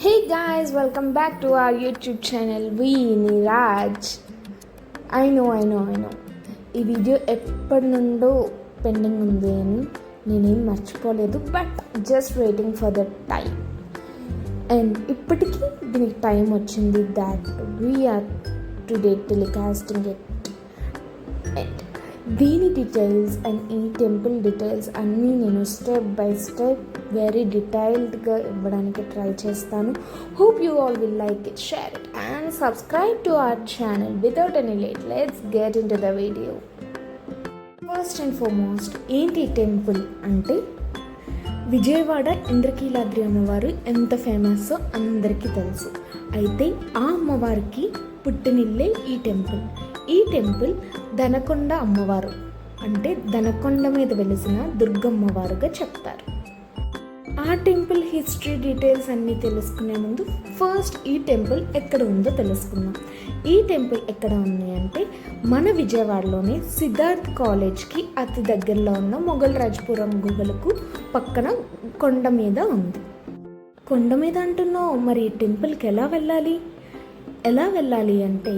Hey guys, welcome back to our YouTube channel. We Niraj. I know. ఈ video ఎప్పటి నుండో pending ఉంది అని నేనేం మర్చిపోలేదు, but just waiting for the time. And ఇప్పటికీ దీనికి టైం వచ్చింది that we are today telecasting it. And దీని డీటెయిల్స్ అండ్ ఈ టెంపుల్ డీటెయిల్స్ అన్నీ నేను స్టెప్ బై స్టెప్ వెరీ డీటెయిల్డ్గా ఇవ్వడానికి ట్రై చేస్తాను. Hope you all will like it, share it and subscribe to our channel. Without any late, let's get in to the video. First and foremost ఏంటి temple అంటే, విజయవాడ ఇంద్రకీలాద్రి అమ్మవారు ఎంత ఫేమస్సో అందరికీ తెలుసు. అయితే ఆ అమ్మవారికి పుట్టినిల్లే ఈ టెంపుల్. ఈ టెంపుల్ దనకొండ అమ్మవారు, అంటే దనకొండ మీద వెలిసిన దుర్గమ్మవారుగా చెప్తారు. ఆ టెంపుల్ హిస్టరీ డీటెయిల్స్ అన్నీ తెలుసుకునే ముందు ఫస్ట్ ఈ టెంపుల్ ఎక్కడ ఉందో తెలుసుకుందాం. ఈ టెంపుల్ ఎక్కడ ఉంది అంటే, మన విజయవాడలోనే సిద్ధార్థ్ కాలేజ్కి అతి దగ్గరలో ఉన్న మొఘల్ రాజపురం గుహలకు పక్కన కొండ మీద ఉంది. కొండ మీద అంటున్నావు, మరి ఈ టెంపుల్కి ఎలా వెళ్ళాలి అంటే,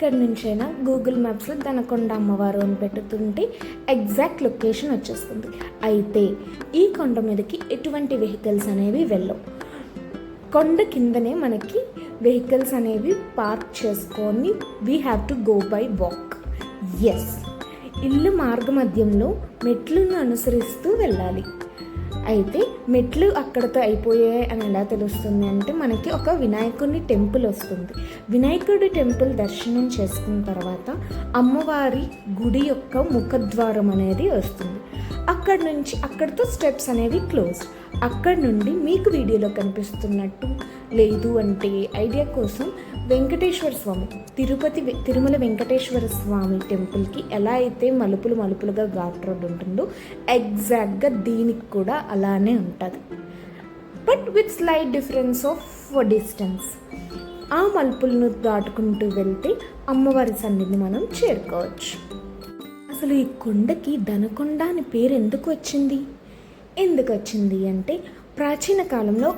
ఎక్కడి నుంచైనా గూగుల్ మ్యాప్స్లో దనకొండ అమ్మవారు అని పెట్టుతుంటే ఎగ్జాక్ట్ లొకేషన్ వచ్చేస్తుంది. అయితే ఈ కొండ మీదకి ఎటువంటి వెహికల్స్ అనేవి వెళ్ళవు. కొండ కిందనే మనకి వెహికల్స్ అనేవి పార్క్ చేసుకొని we have to go by walk. Yes, ఇల్లు మార్గ మధ్యంలో మెట్లను అనుసరిస్తూ వెళ్ళాలి. అయితే మెట్లు అక్కడితో అయిపోయాయి అని ఎలా తెలుస్తుంది అంటే, మనకి ఒక వినాయకుడి టెంపుల్ వస్తుంది. వినాయకుడి టెంపుల్ దర్శనం చేసుకున్న తర్వాత అమ్మవారి గుడి యొక్క ముఖద్వారం అనేది వస్తుంది. అక్కడితో స్టెప్స్ అనేవి క్లోజ్. అక్కడ నుండి మీకు వీడియోలో కనిపిస్తున్నట్టు లేదు అంటే ఐడియా కోసం వెంకటేశ్వర స్వామి, తిరుమల వెంకటేశ్వర స్వామి టెంపుల్కి ఎలా అయితే మలుపులుగా ఘాట్ రోడ్ ఉంటుందో ఎగ్జాక్ట్గా దీనికి కూడా అలానే ఉంటుంది, but with slight difference of distance. ఆ మలుపులను దాటుకుంటూ వెళ్తే అమ్మవారి సన్నిధిని మనం చేరుకోవచ్చు. అసలు ఈ కొండకి దనకొండ అని పేరు ఎందుకు వచ్చింది అంటే, ప్రాచీన కాలంలో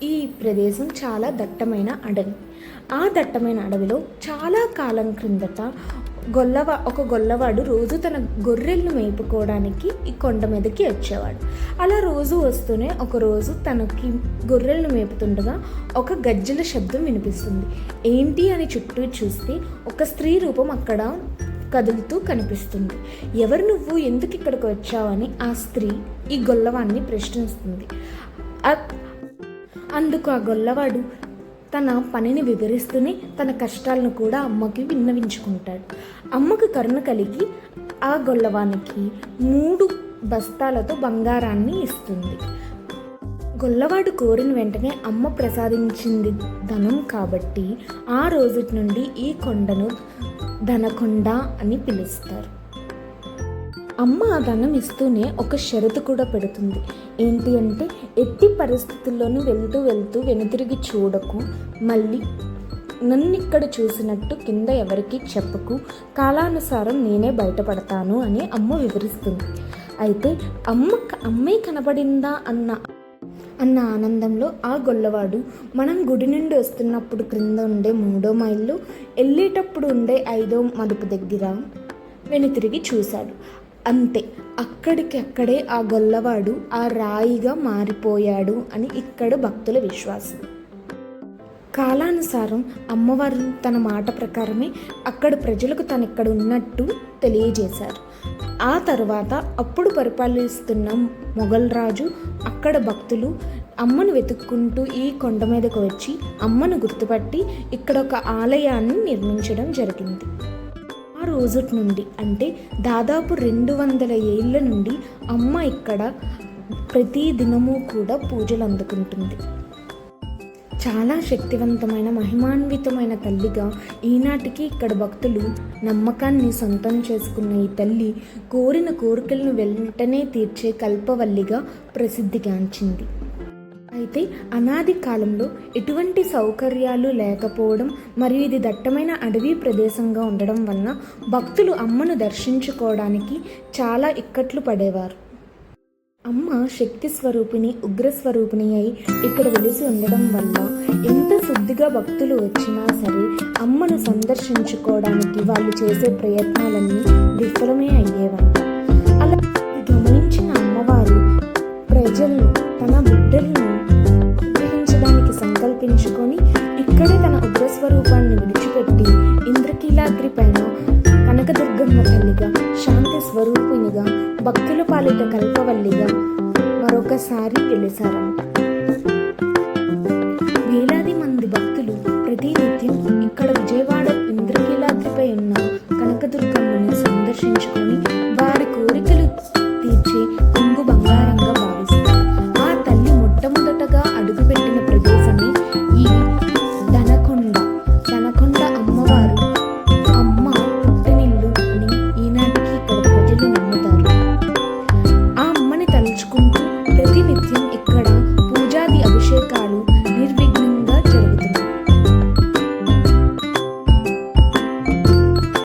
ఈ ప్రదేశం చాలా దట్టమైన అడవి. ఆ దట్టమైన అడవిలో చాలా కాలం క్రిందట ఒక గొల్లవాడు రోజు తన గొర్రెలను మేపుకోవడానికి ఈ కొండ మీదకి వచ్చేవాడు. అలా రోజు వస్తూనే ఒకరోజు తనకి గొర్రెలను మేపుతుండగా ఒక గజ్జల శబ్దం వినిపిస్తుంది. ఏంటి అని చుట్టూ చూస్తే ఒక స్త్రీ రూపం అక్కడ కదులుతూ కనిపిస్తుంది. ఎవరు నువ్వు, ఎందుకు ఇక్కడికి వచ్చావని ఆ స్త్రీ ఈ గొల్లవాడిని ప్రశ్నిస్తుంది. అందుకు ఆ గొల్లవాడు తన పనిని వివరిస్తూనే తన కష్టాలను కూడా అమ్మకి విన్నవించుకుంటాడు. అమ్మకు కరుణ కలిగి ఆ గొల్లవానికి 3 బస్తాలతో బంగారాన్ని ఇస్తుంది. గొల్లవాడు కోరిన వెంటనే అమ్మ ప్రసాదించింది ధనం కాబట్టి ఆ రోజు నుండి ఈ కొండను దనకొండ అని పిలుస్తారు. అమ్మ ఆ ధనం ఇస్తూనే ఒక షరతు కూడా పెడుతుంది. ఏంటి అంటే, ఎట్టి పరిస్థితుల్లోనూ వెళ్తూ వెనుతిరిగి చూడకు, మళ్ళీ నన్ను ఇక్కడ చూసినట్టు కింద ఎవరికి చెప్పకు, కాలానుసారం నేనే బయటపడతాను అని అమ్మ వివరిస్తుంది. అయితే అమ్మే కనబడిందా అన్న ఆనందంలో ఆ గొల్లవాడు మనం గుడి నుండి వస్తున్నప్పుడు క్రింద ఉండే 3వ మైల్లో, వెళ్ళేటప్పుడు ఉండే 5వ మలుపు దగ్గర వెనుతిరిగి చూశాడు. అంతే, అక్కడే ఆ గొల్లవాడు ఆ రాయిగా మారిపోయాడు అని ఇక్కడ భక్తుల విశ్వాసం. కాలానుసారం అమ్మవారు తన మాట ప్రకారమే అక్కడ ప్రజలకు తను ఇక్కడ ఉన్నట్టు తెలియజేశారు. ఆ తర్వాత అప్పుడు పరిపాలిస్తున్న మొఘల్ రాజు, అక్కడ భక్తులు అమ్మను వెతుక్కుంటూ ఈ కొండ మీదకు వచ్చి అమ్మను గుర్తుపట్టి ఇక్కడ ఒక ఆలయాన్ని నిర్మించడం జరిగింది. ఆ రోజు నుండి, అంటే దాదాపు 200 ఏళ్ళ నుండి అమ్మ ఇక్కడ ప్రతి దినము కూడా పూజలు అందుకుంటుంది. చాలా శక్తివంతమైన మహిమాన్వితమైన తల్లిగా ఈనాటికి ఇక్కడ భక్తులు నమ్మకాన్ని సొంతం చేసుకున్న ఈ తల్లి కోరిన కోరికలను వెంటనే తీర్చే కల్పవల్లిగా ప్రసిద్ధిగాంచింది. అయితే అనాది కాలంలో ఎటువంటి సౌకర్యాలు లేకపోవడం మరియు ఇది దట్టమైన అడవి ప్రదేశంగా ఉండడం వలన భక్తులు అమ్మను దర్శించుకోవడానికి చాలా ఇక్కట్లు పడేవారు. అమ్మ శక్తి స్వరూపిణి, ఉగ్ర స్వరూపిణి అయి ఇక్కడ వెలిసి ఉండడం వల్ల ఎంత శుద్ధిగా భక్తులు వచ్చినా సరే అమ్మను సందర్శించుకోవడానికి వాళ్ళు చేసే ప్రయత్నాలన్నీ విఫలమే అయ్యేవంట. అలా గమనించిన అమ్మవారు ప్రజలను, తన బిడ్డలను గ్రహించడానికి సంకల్పించుకొని ఇక్కడే తన ఉగ్ర స్వరూపాన్ని విడిచిపెట్టి ఇంద్రకీలాద్రి పైన కనకదుర్గమ్మ తల్లిగా, శాంతి స్వరూపిణిగా, భక్తుల పాలిట కల్పవల్లిగా మరొకసారి